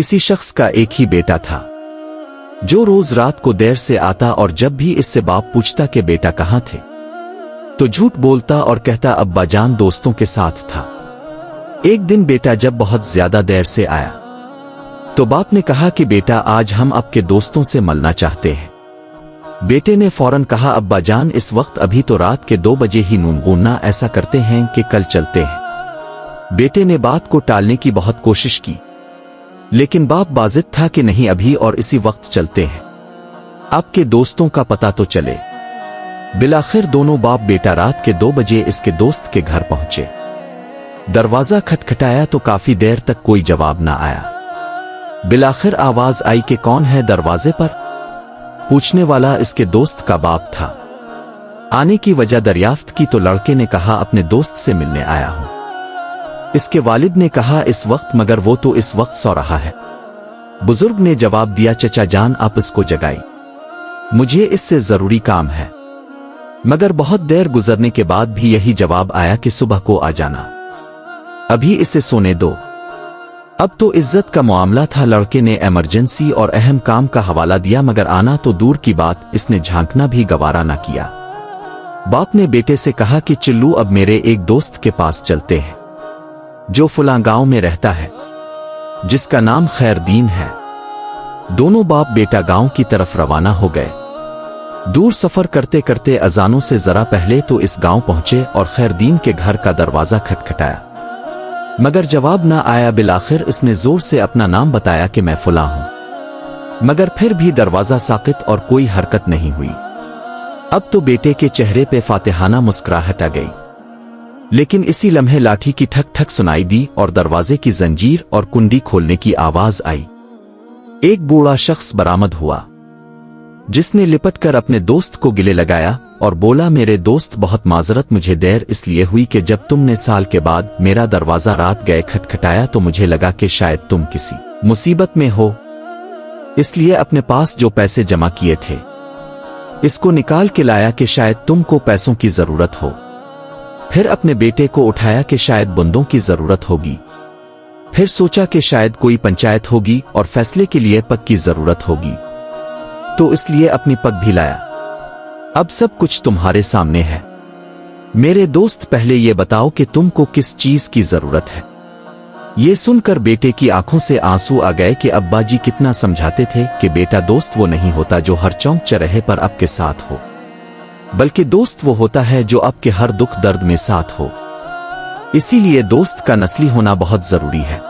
किसी शख्स का एक ही बेटा था जो रोज रात को देर से आता और जब भी इससे बाप पूछता कि बेटा कहाँ थे तो झूठ बोलता और कहता अब्बा जान दोस्तों के साथ था। एक दिन बेटा जब बहुत ज्यादा देर से आया तो बाप ने कहा कि बेटा आज हम आपके दोस्तों से मिलना चाहते हैं। बेटे ने फौरन कहा अब्बा जान इस वक्त अभी तो रात के 2 बजे ही नींद गूंजना, ऐसा करते हैं कि कल चलते हैं। बेटे ने बात को टालने की बहुत कोशिश की लेकिन बाप बाजिद था कि नहीं अभी और इसी वक्त चलते हैं, आपके दोस्तों का पता तो चले। बिलाखिर दोनों बाप बेटा रात के 2 बजे इसके दोस्त के घर पहुंचे। दरवाजा खटखटाया तो काफी देर तक कोई जवाब ना आया। बिलाखिर आवाज आई कि कौन है दरवाजे पर। पूछने वाला इसके दोस्त का बाप था। आने की वजह दरियाफ्त की तो लड़के ने कहा अपने दोस्त से मिलने आया हूं। इसके वालिद ने कहा इस वक्त, मगर वो तो इस वक्त सो रहा है। बुजुर्ग ने जवाब दिया चचा जान आप इसको जगाई, मुझे इससे जरूरी काम है। मगर बहुत देर गुजरने के बाद भी यही जवाब आया कि सुबह को आ जाना, अभी इसे सोने दो। अब तो इज्जत का मामला था। लड़के ने इमरजेंसी और अहम काम का हवाला दिया मगर आना तो दूर की बात, इसने झांकना भी गवारा न किया। बाप ने बेटे से कहा कि चिल्लू अब मेरे एक दोस्त के पास चलते हैं जो फलां गांव में रहता है जिसका नाम खैरदीन है। दोनों बाप बेटा गांव की तरफ रवाना हो गए। दूर सफर करते करते अजानों से जरा पहले तो इस गांव पहुंचे और खैरदीन के घर का दरवाजा खटखटाया मगर जवाब ना आया। बिलाखिर इसने जोर से अपना नाम बताया कि मैं फुला हूं, मगर फिर भी दरवाजा साकित और कोई हरकत नहीं हुई। अब तो बेटे के चेहरे पे फातिहाना मुस्कुराहट आ गई। लेकिन इसी लम्हे लाठी की ठक ठक सुनाई दी और दरवाजे की जंजीर और कुंडी खोलने की आवाज आई। एक बूढ़ा शख्स बरामद हुआ जिसने लिपट कर अपने दोस्त को गिले लगाया और बोला मेरे दोस्त बहुत माजरत, मुझे देर इसलिए हुई कि जब तुमने साल के बाद मेरा दरवाजा रात गए खटखटाया तो मुझे लगा कि शायद तुम किसी मुसीबत में हो, इसलिए अपने पास जो पैसे जमा किए थे इसको निकाल के लाया कि शायद तुमको पैसों की जरूरत हो। फिर अपने बेटे को उठाया कि शायद बंदों की जरूरत होगी। फिर सोचा कि शायद कोई पंचायत होगी और फैसले के लिए पग की जरूरत होगी, तो इसलिए अपनी पग भी लाया। अब सब कुछ तुम्हारे सामने है। मेरे दोस्त पहले ये बताओ कि तुमको किस चीज की जरूरत है। ये सुनकर बेटे की आंखों से आंसू आ गए कि अब्बा जी कितना समझाते थे कि बेटा दोस्त वो नहीं होता जो हर चौंक चौराहे पर आपके साथ हो, बल्कि दोस्त वो होता है जो आपके हर दुख दर्द में साथ हो। इसीलिए दोस्त का नस्ली होना बहुत जरूरी है।